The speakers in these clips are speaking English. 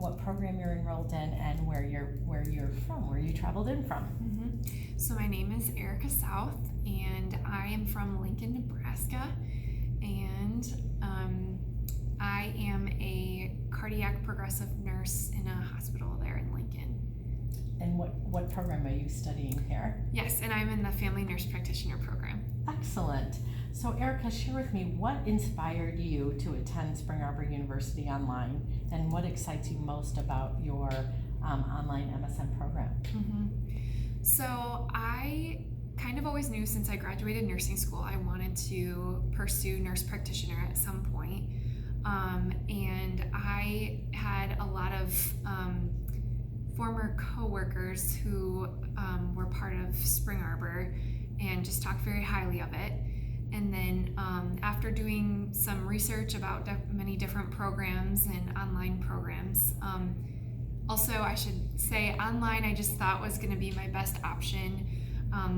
what program you're enrolled in and where you're from, where you traveled in from. So my name is Erika South, and I am from Lincoln, Nebraska, and I am a cardiac progressive nurse in a hospital there in Lincoln. And what program are you studying here? Yes, and I'm in the family nurse practitioner program. Excellent. So Erika, share with me what inspired you to attend Spring Arbor University online, and what excites you most about your online MSN program? So I kind of always knew since I graduated nursing school I wanted to pursue nurse practitioner at some point. And I had a lot of former coworkers who were part of Spring Arbor and just talked very highly of it. And then after doing some research about many different programs and online programs, also I should say online I just thought was going to be my best option,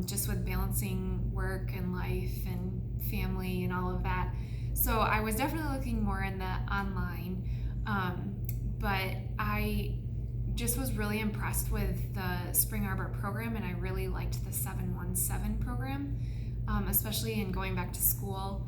just with balancing work and life and family and all of that. So I was definitely looking more in the online, but I just was really impressed with the Spring Arbor program, and I really liked the 717 program, especially in going back to school.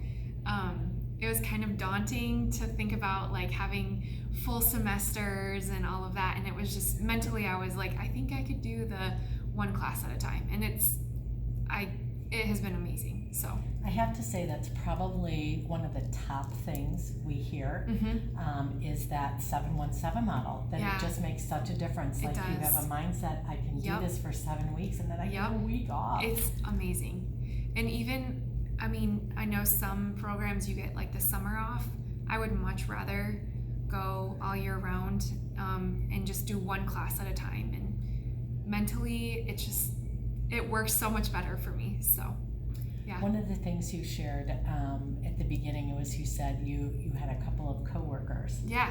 It was kind of daunting to think about like having full semesters and all of that, and it was just mentally I was like, I think I could do the one class at a time, and it has been amazing. So I have to say that's probably one of the top things we hear, is that 717 model, that it just makes such a difference. Like you have a mindset, I can do this for 7 weeks and then I get a week off. It's amazing. And even, I mean, I know some programs you get like the summer off. I would much rather go all year round and just do one class at a time. And mentally, it works so much better for me. So, yeah. One of the things you shared at the beginning was you said you had a couple of coworkers. Yeah.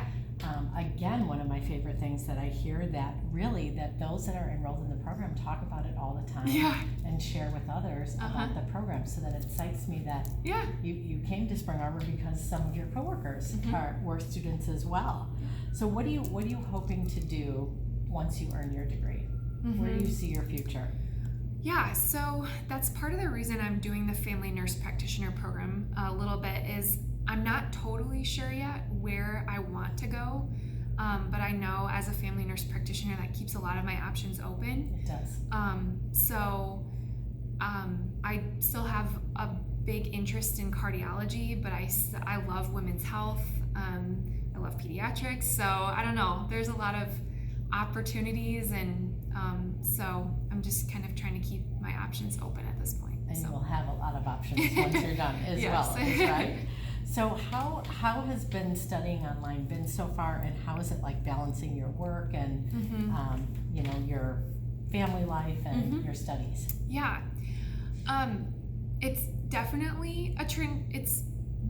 Again, one of my favorite things that I hear that those that are enrolled in the program talk about it all the time and share with others about the program, so that it excites me that you came to Spring Arbor because some of your coworkers were students as well. So what are you hoping to do once you earn your degree? Where do you see your future? Yeah, so that's part of the reason I'm doing the family nurse practitioner program a little bit is I'm not totally sure yet where I want to go, but I know as a family nurse practitioner that keeps a lot of my options open. It does. I still have a big interest in cardiology, but I love women's health. I love pediatrics, so I don't know. There's a lot of opportunities, and so I'm just kind of trying to keep my options open at this point. And you will have a lot of options once you're done as well, right? So how has been studying online been so far, and how is it like balancing your work and your family life and your studies? Yeah, it's definitely a trend. It's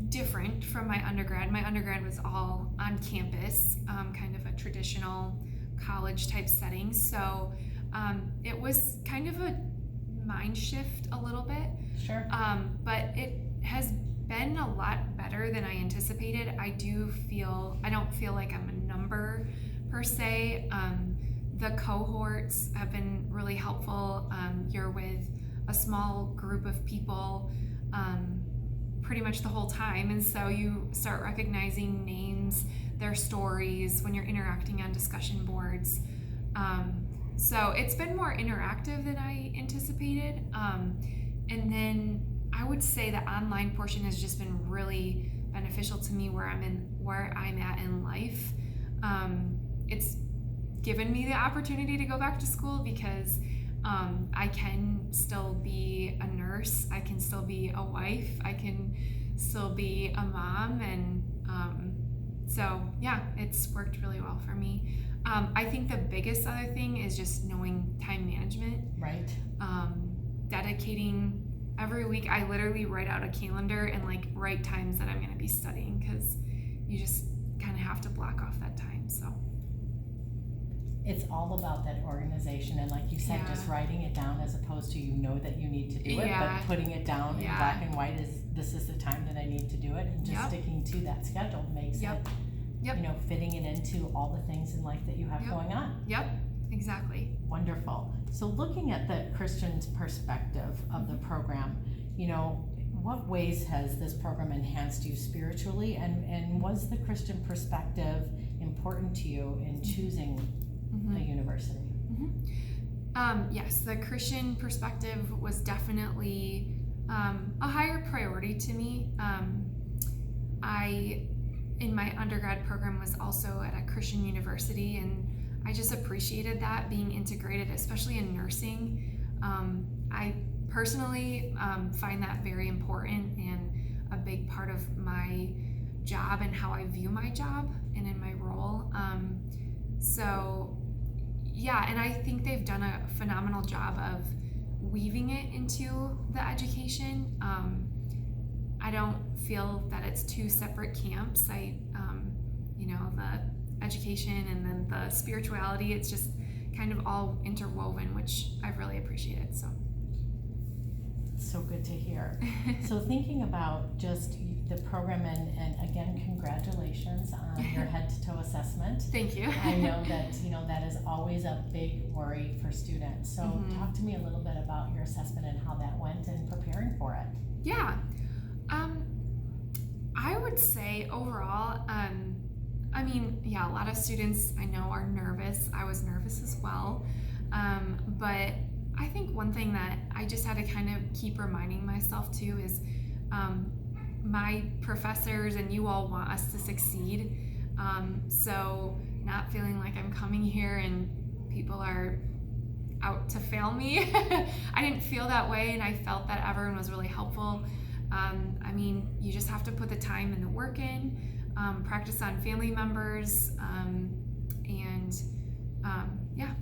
different from my undergrad. My undergrad was all on campus, kind of a traditional college type setting. So it was kind of a mind shift a little bit. Sure. But it has been a lot better than I anticipated. I don't feel like I'm a number per se. The cohorts have been really helpful. You're with a small group of people pretty much the whole time, and so you start recognizing names, their stories when you're interacting on discussion boards. So it's been more interactive than I anticipated. And then I would say the online portion has just been really beneficial to me where I'm at in life. It's given me the opportunity to go back to school because I can still be a nurse, I can still be a wife, I can still be a mom, and so yeah, it's worked really well for me. I think the biggest other thing is just knowing time management. Right. Dedicating every week, I literally write out a calendar and like write times that I'm going to be studying, because you just kind of have to block off that time. So it's all about that organization, and like you said, just writing it down as opposed to that you need to do it, but putting it down in black and white this is the time that I need to do it, and just sticking to that schedule makes it fitting it into all the things in life that you have going on. Yep, exactly. Wonderful. So looking at the Christian's perspective of the program, what ways has this program enhanced you spiritually, and was the Christian perspective important to you in choosing a university? Yes, the Christian perspective was definitely a higher priority to me. I, in my undergrad program, was also at a Christian university, and I just appreciated that, being integrated, especially in nursing. I personally find that very important and a big part of my job and how I view my job and in my role. And I think they've done a phenomenal job of weaving it into the education. I don't feel that it's two separate camps. The education and then the spirituality, it's just kind of all interwoven, which I've really appreciated. So good to hear. So thinking about just the program, and again, congratulations on your head-to-toe assessment. Thank you. I know that that is always a big worry for students. So talk to me a little bit about your assessment and how that went and preparing for it. Yeah. I would say overall, a lot of students I know are nervous. I was nervous as well. But I think one thing that I just had to kind of keep reminding myself too is my professors and you all want us to succeed. So not feeling like I'm coming here and people are out to fail me. I didn't feel that way, and I felt that everyone was really helpful. You just have to put the time and the work in, practice on family members,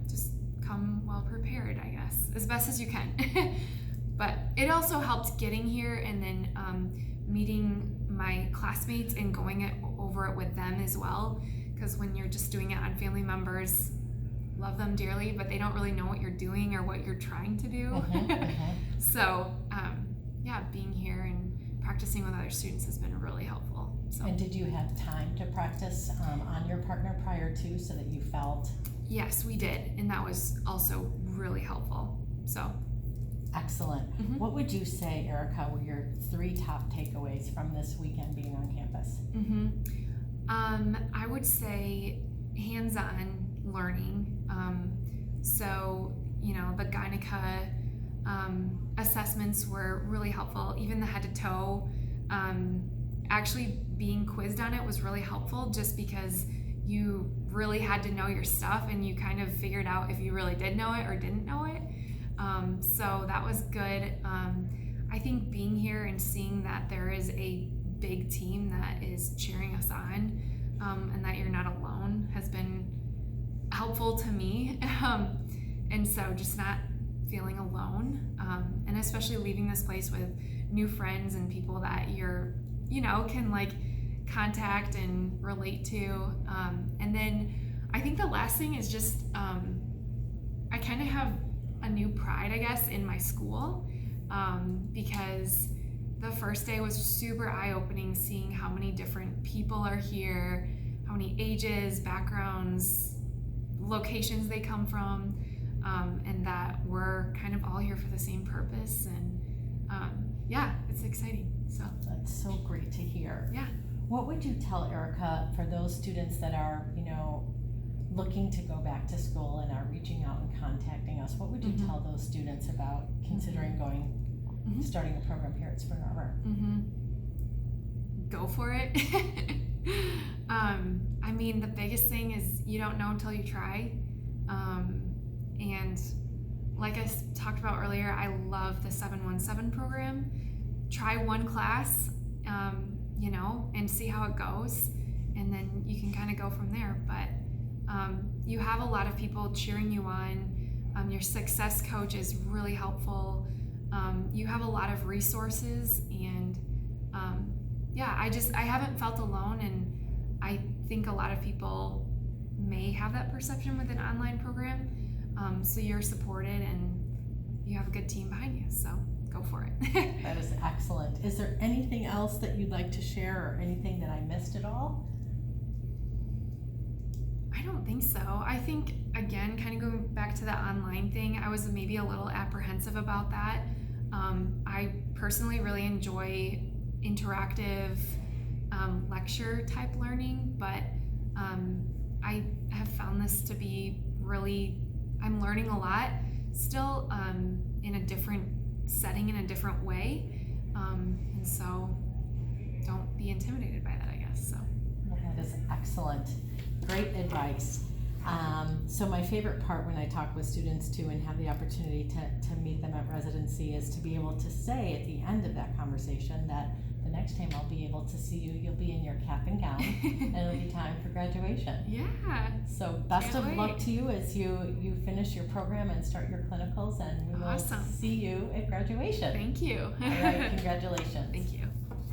just come well prepared, I guess, as best as you can. But it also helped getting here and then meeting my classmates and going over it with them as well, because when you're just doing it on family members, love them dearly, but they don't really know what you're doing or what you're trying to do. So being here and practicing with other students has been really helpful. So. And did you have time to practice on your partner prior to, so that you felt? Yes, we did, and that was also really helpful. So. Excellent. What would you say, Erika, were your 3 top takeaways from this weekend being on campus? I would say hands-on learning. The Gynica assessments were really helpful. Even the head-to-toe, actually being quizzed on it was really helpful, just because you really had to know your stuff and you kind of figured out if you really did know it or didn't know it. So that was good. I think being here and seeing that there is a big team that is cheering us on, and that you're not alone, has been helpful to me. And so just not feeling alone, and especially leaving this place with new friends and people that can contact and relate to. And then I think the last thing is just, I kind of have a new pride, I guess, in my school, because the first day was super eye-opening, seeing how many different people are here, how many ages, backgrounds, locations they come from, and that we're kind of all here for the same purpose. And it's exciting. So that's so great to hear. Yeah. What would you tell, Erika, for those students that are, looking to go back to school and are reaching out and contacting us? What would you tell those students about considering starting a program here at Spring Arbor? Go for it. The biggest thing is you don't know until you try. And like I talked about earlier, I love the 717 program. Try one class, and see how it goes, and then you can kind of go from there. But you have a lot of people cheering you on. Your success coach is really helpful. You have a lot of resources, and I haven't felt alone, and I think a lot of people may have that perception with an online program. So you're supported and you have a good team behind you, so go for it. That is excellent. Is there anything else that you'd like to share, or anything that I missed at all? don't think so. I think, again, kind of going back to the online thing, I was maybe a little apprehensive about that. I personally really enjoy interactive lecture type learning, but I have found this to be really, I'm learning a lot still in a different setting, in a different way. And so don't be intimidated by that, I guess. So. Well, that is excellent. Great advice. So my favorite part when I talk with students too and have the opportunity to meet them at residency is to be able to say at the end of that conversation that the next time I'll be able to see you, you'll be in your cap and gown and it'll be time for graduation. Yeah. So best of luck to you as you finish your program and start your clinicals, and we will see you at graduation. Thank you. All right, congratulations. Thank you.